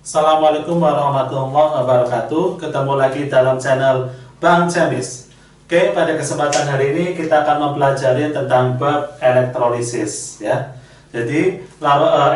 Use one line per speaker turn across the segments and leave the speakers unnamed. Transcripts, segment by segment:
Assalamualaikum warahmatullahi wabarakatuh. Ketemu lagi dalam channel Bang Cemis. Oke, pada kesempatan hari ini kita akan mempelajari tentang bab elektrolisis ya. Jadi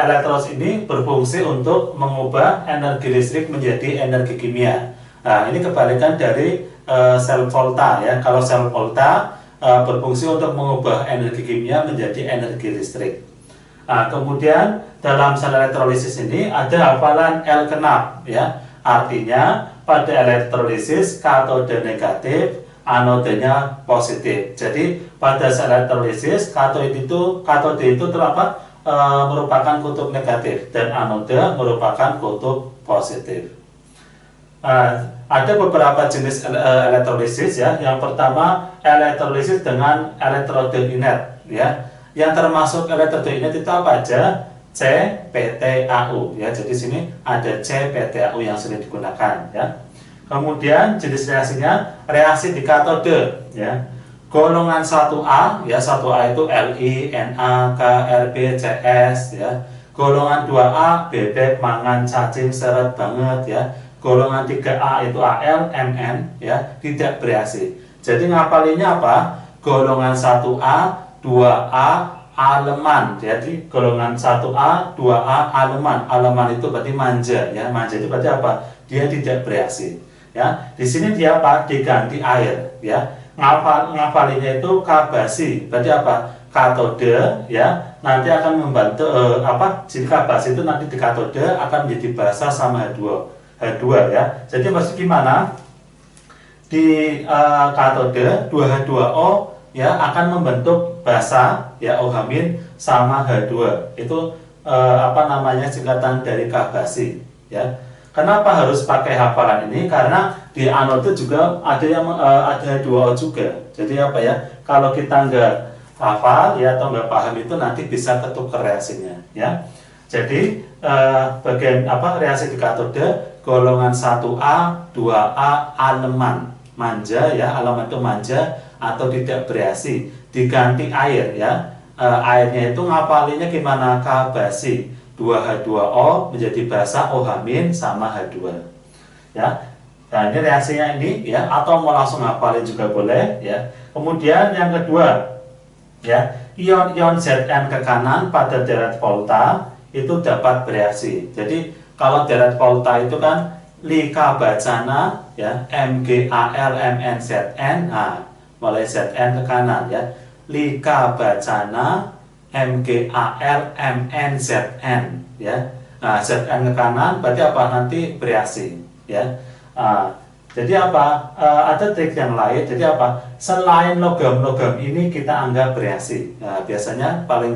elektrolisis ini berfungsi untuk mengubah energi listrik menjadi energi kimia. Nah, ini kebalikan dari sel volta ya. Kalau sel volta berfungsi untuk mengubah energi kimia menjadi energi listrik. Nah, kemudian dalam sel elektrolisis ini ada hafalan L genap ya. Artinya pada elektrolisis katode negatif, anodenya positif. Jadi pada sel elektrolisis katode itu merupakan kutub negatif dan anode merupakan kutub positif. Ada beberapa jenis elektrolisis ya. Yang pertama elektrolisis dengan elektroda inert ya. Yang termasuk elektroda inert itu apa aja? CPTAU ya. Jadi sini ada CPTAU yang sering digunakan ya. Kemudian jenis reaksinya reaksi di katode ya. Golongan 1A ya, 1A itu Li, Na, K, Rb, Cs ya. Golongan 2A bebek, mangan, cacing, seret banget ya. Golongan 3A itu Al, Mn ya, tidak bereaksi. Jadi ngapalinnya apa? Golongan 1A 2A aleman. Jadi golongan 1A 2A aleman. Aleman itu berarti manja ya. Manja itu berarti apa? Dia tidak bereaksi ya. Di sini dia apa? Diganti air ya. Ngapalinnya itu K basi. Berarti apa? Katode ya. Nanti akan membantu jika basi itu nanti di katode akan menjadi basa sama H2 ya. Jadi maksud gimana? Di katode 2H2O ya akan membentuk basa ya OH- sama H2. Itu singkatan dari K basi ya. Kenapa harus pakai hafalan ini? Karena di anode juga ada yang ada H2O juga. Jadi apa ya? Kalau kita nggak hafal ya atau nggak paham itu nanti bisa ketukar reaksinya ya. Jadi bagian reaksi di katode golongan 1A 2A aleman manja ya, aleman itu manja atau tidak bereaksi, diganti air ya. Airnya itu ngapalinnya gimana? K basi 2H2O menjadi basa OH- sama H2 ya. Nah ini reaksinya ini ya, atau mau langsung ngapalin juga boleh ya. Kemudian yang kedua ya, ion-ion Zn ke kanan pada deret volta itu dapat bereaksi. Jadi kalau deret volta itu kan Lika bacana ya, MgAl MnZn. Nah, mulai Zn ke kanan ya. Lika bacana MgAl MnZn ya. Nah, Zn ke kanan berarti apa? Nanti bereaksi ya. Jadi apa? Ada trik yang lain. Jadi apa? Selain logam-logam ini kita anggap bereaksi. Nah, biasanya paling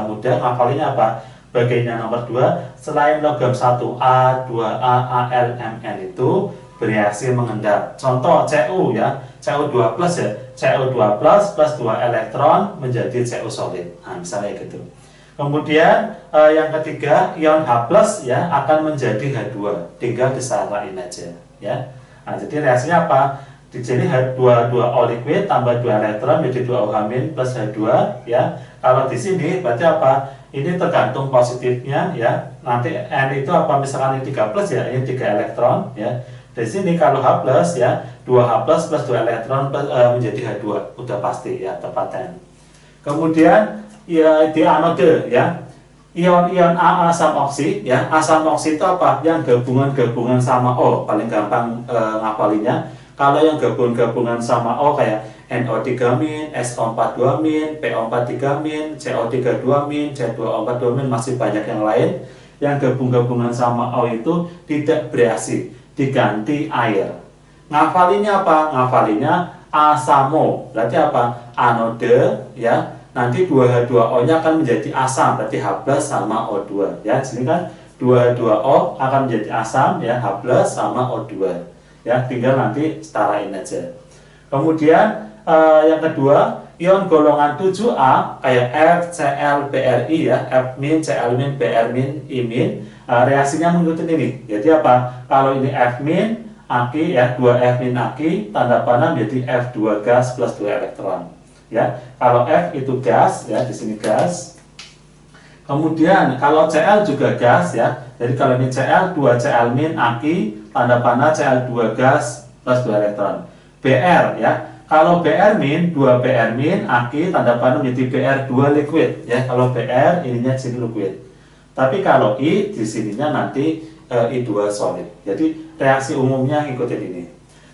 mudah ngapalinnya apa? Bagiannya nomor 2, selain logam 1A, 2A, Al, Mn itu bereaksi mengendap. Contoh Cu ya, Cu2 plus ya, Cu2 plus 2 elektron menjadi Cu solid. Nah, misalnya gitu. Kemudian yang ketiga, ion H plus ya akan menjadi H2. Tinggal disalahin aja ya. Nah, jadi reaksinya apa? Di sini H22O liquid tambah 2 elektron menjadi 2 OH- plus H2 ya. Kalau di sini berarti apa? Ini tergantung positifnya ya. Nanti N itu apa? Misalkan ini 3 plus ya, ini 3 elektron ya. Di sini kalau H plus ya, 2H plus 2 elektron menjadi H2. Udah pasti ya, tepat N. Kemudian ya di anode ya. Ion-ion A asam oksi ya. Asam oksi itu apa? Yang gabungan-gabungan sama O. Paling gampang ngapalinnya. Kalau yang gabungan-gabungan sama O kayak NO3-, SO42-, PO43-, CO32-, C2O42-, masih banyak yang lain. Yang gabung-gabungan sama O itu tidak bereaksi, diganti air. Ngafalinnya apa? Ngafalinnya asamo. Berarti apa? Anode ya. Nanti 2H2O-nya akan menjadi asam, berarti H+ sama O2 ya. Sini kan 2H2O akan menjadi asam ya, H+ sama O2 ya. Tinggal nanti setarain aja. Kemudian yang kedua, ion golongan 7A kayak F, Cl, Bri ya, F-, Cl-, Br-, I-, reaksinya mengikuti ini. Jadi apa? Kalau ini F-, aki ya, 2F- aki, tanda panah menjadi F2 gas plus 2 elektron. Ya, kalau F itu gas ya, di sini gas. Kemudian kalau Cl juga gas ya. Jadi kalau ini Cl, 2Cl min aki, tanda panah Cl2 gas plus 2 elektron. Br ya. Kalau Br min, 2Br min aki, tanda panah menjadi Br2 liquid ya. Kalau Br ininya sini liquid. Tapi kalau I di sininya nanti I2 solid. Jadi reaksi umumnya ikutin ini.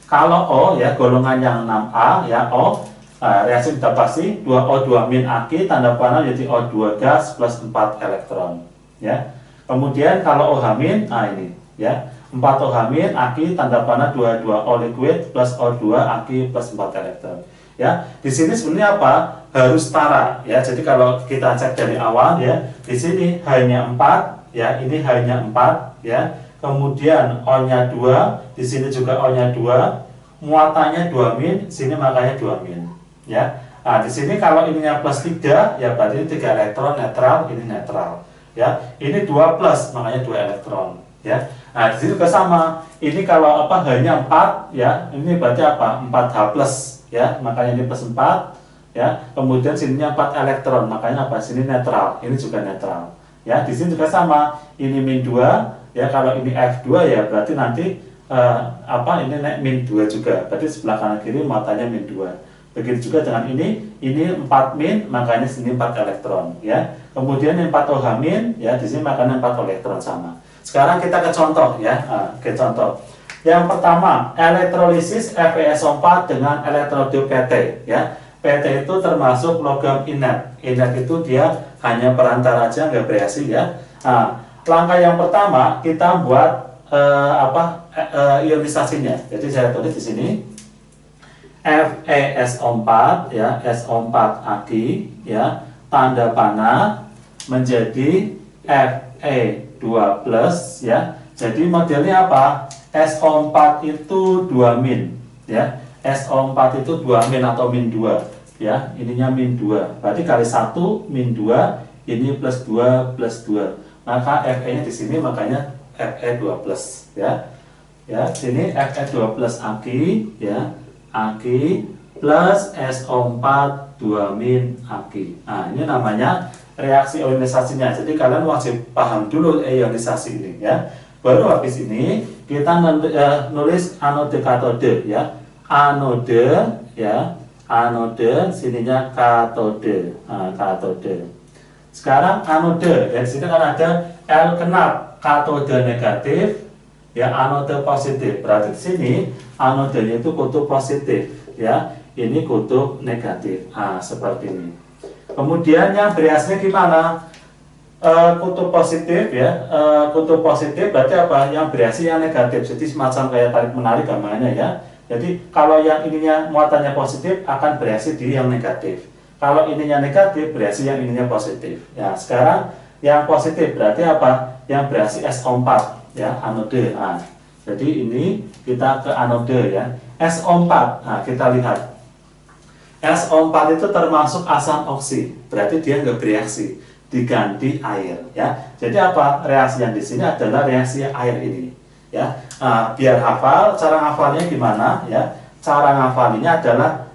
Kalau O ya, golongan yang 6A ya, O reaksi kita pasti 2O2 min aki, tanda panah jadi O2 gas plus 4 elektron ya. Kemudian kalau OH min, ini ya, 4OH min aki, tanda panah 22O liquid plus O2 aki plus 4 elektron ya. Di sini sebenarnya apa? Harus setara ya. Jadi kalau kita cek dari awal ya, di sini hanya 4 ya, ini hanya 4 ya. Kemudian O-nya 2, di sini juga O-nya 2, muatannya 2 min, sini makanya 2 min ya. Nah, di sini kalau ininya plus 3 ya berarti 3 elektron netral, ini netral ya. Ini 2 plus makanya 2 elektron ya. Nah, di sini juga sama. Ini kalau apa hanya 4 ya, ini berarti apa? 4H plus ya, makanya ini plus 4 ya. Kemudian sininya 4 elektron, makanya apa? Sini netral, ini juga netral ya. Di sini juga sama. Ini min 2 ya, kalau ini F2 ya berarti nanti ini min 2 juga. Berarti sebelah kanan kiri muatannya min 2. Begitu juga dengan ini 4 min, makanya sini 4 elektron ya. Kemudian yang 4 OH min ya, di sini makanya 4 elektron sama. Sekarang kita ke contoh ya. Ke contoh. Yang pertama, elektrolisis FeSO4 dengan elektrode PT ya. PT itu termasuk logam inert. Inert itu dia hanya perantara aja, nggak bereaksi ya. Langkah yang pertama kita buat ionisasinya. Jadi saya tulis di sini FeSO4 ya, SO4 aki ya, tanda panah menjadi Fe2 plus ya. Jadi modelnya apa? SO4 itu 2 min ya. SO4 itu 2 min atau min 2 ya. Ininya min 2. Berarti kali 1 min 2, ini plus 2 plus 2. Maka Fe-nya di sini makanya Fe2 plus ya. Ya, sini Fe2 plus aki ya. Aki plus SO4 2 min aki. Nah, ini namanya reaksi ionisasinya. Jadi kalian wajib paham dulu ionisasi ini ya. Baru habis ini kita nulis anode katode ya. Anode ya. Anode sininya katode. Katode. Sekarang anode ya, di sini kan ada L genap, katode negatif ya, anode positif. Berarti di sini anodenya itu kutub positif ya, ini kutub negatif. Seperti ini. Kemudian yang bereaksinya gimana? Kutub positif ya, kutub positif berarti apa? Yang bereaksi yang negatif. Jadi semacam kayak tarik menarik gambarnya ya. Jadi kalau yang ininya muatannya positif akan bereaksi di yang negatif. Kalau ininya negatif bereaksi yang ininya positif. Ya, sekarang yang positif berarti apa? Yang bereaksi SO4 ya, anode. Jadi ini kita ke anode ya. SO4. Kita lihat. SO4 itu termasuk asam oksi. Berarti dia nggak bereaksi, diganti air ya. Jadi apa? Reaksi yang di sini adalah reaksi air ini ya. Biar hafal, cara hafalnya gimana ya? Cara ngafalinya adalah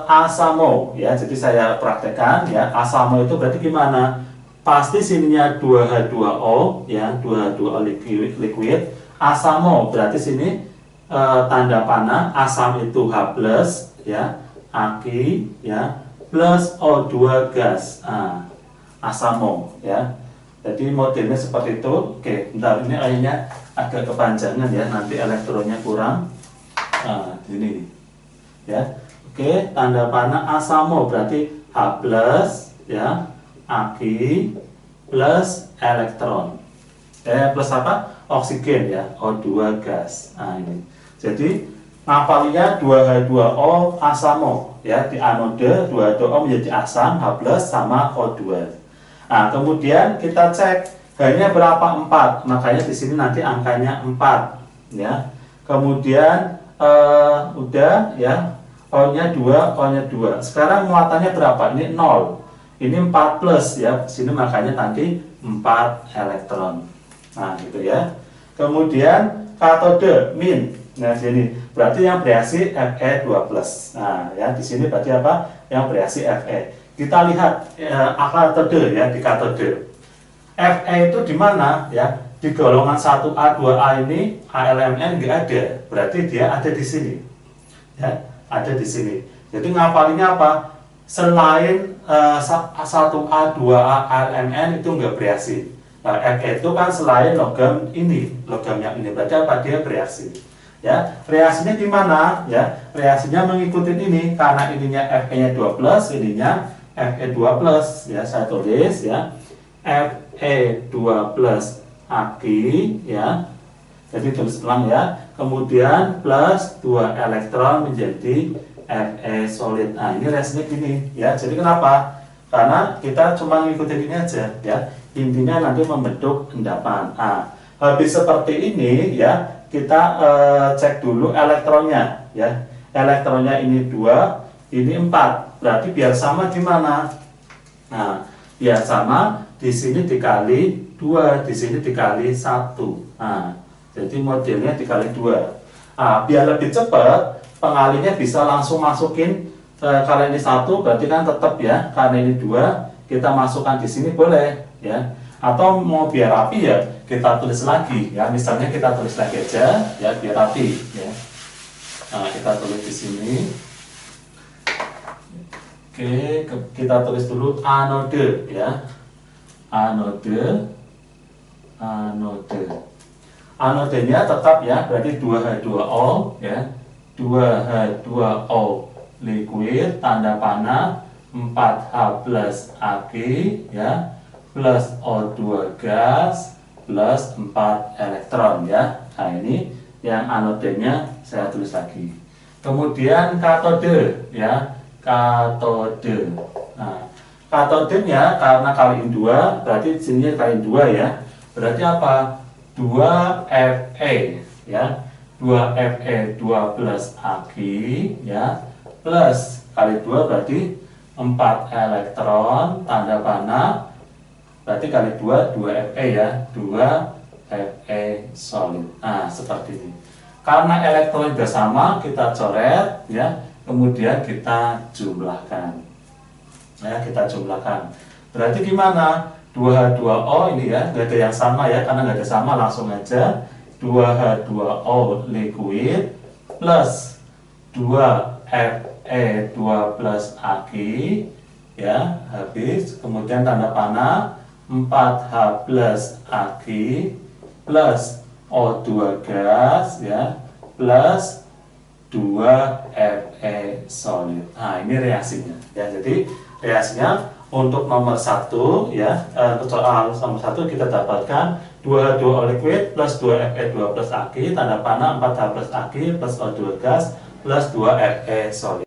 asamo ya. Jadi saya praktekkan ya. Asamo itu berarti gimana? Pasti sininya 2H2O ya, 2H2O liquid. Asamo berarti sini tanda panah, asam itu H plus ya, aki ya, plus O2 gas. Asamo ya. Jadi modelnya seperti itu. Oke, bentar, ini akhirnya agak kepanjangan ya, nanti elektronnya kurang. Ini ya. Oke, tanda panah asamo berarti H plus ya, aki plus elektron. Plus apa? Oksigen ya, O2 gas. Ini. Jadi ngafalinya 2H2O asamo ya, di anode 2H2O menjadi asam, H plus sama O2. Kemudian kita cek H-nya berapa? 4. Makanya di sini nanti angkanya 4 ya. Kemudian udah ya, O-nya 2, O-nya 2. Sekarang muatannya berapa? Ini 0. Ini 4 plus ya. Sini makanya nanti 4 elektron. Gitu ya. Kemudian katode min. Sini berarti yang bereaksi Fe2 plus. Ya di sini berarti apa? Yang bereaksi Fe. Kita lihat katode ya, di katode. Fe itu di mana ya? Di golongan 1A 2A ini ALMN nggak ada, berarti dia ada di sini. Ya, ada di sini. Jadi ngapalinnya apa? Selain 1A 2A ALMN itu nggak bereaksi. Nah, Fe itu kan selain logam ini, logam yang ini, berarti apa? Dia bereaksi. Ya, reaksinya di mana? Ya, reaksinya mengikuti ini karena ininya Fe-nya 2+, ininya Fe2+. Ya, saya tulis ya. Fe2+ Aqi ya. Jadi tulis ulang ya. Kemudian plus 2 elektron menjadi Fe solid. Nah, ini reaksinya gini ya. Jadi kenapa? Karena kita cuma ngikutin ini aja ya. Intinya nanti membentuk endapan. Nah, habis seperti ini ya, kita cek dulu elektronnya ya. Elektronnya ini 2, ini 4. Berarti biar sama gimana? Nah, biar sama di sini dikali 2, di sini dikali 1. Nah, jadi modelnya dikali 2. Nah, biar lebih cepat, pengalinya bisa langsung masukin karena ini 1, berarti kan tetap ya. Karena ini 2, kita masukkan di sini boleh ya. Atau mau biar rapi ya, kita tulis lagi ya. Misalnya kita tulis lagi aja ya, biar rapi ya. Nah, kita tulis di sini. Oke, kita tulis dulu anode ya. Anode. Anodenya tetap ya, berarti 2H2O ya. 2H2O liquid, tanda panah 4H+ Aqi ya, plus O2 gas, plus 4 elektron ya. Nah, ini yang anodenya saya tulis lagi. Kemudian katode ya, katode. Nah, katodenya karena kaliin 2, berarti sini kaliin 2 ya. Berarti apa? 2Fe ya. 2Fe 2+ Aqi ya, plus kali 2 berarti 4 elektron, tanda panah, berarti kali 2 2Fe ya, 2Fe solid. Nah, seperti ini. Karena elektron sudah sama, kita coret ya, kemudian kita jumlahkan. Ya, kita jumlahkan. Berarti gimana? 2H2O ini ya, nggak ada yang sama ya, karena nggak ada sama, langsung aja 2H2O liquid plus 2Fe2+ Aqi ya, habis, kemudian tanda panah 4H+ Aqi plus O2 gas ya, plus 2Fe solid. Nah, ini reaksinya ya. Jadi reaksinya untuk nomor 1 ya, untuk soal nomor 1 kita dapatkan 2H2O liquid plus 2Fe2+ Aqi, tanda panah 4H+ Aqi plus O2 gas plus 2Fe solid.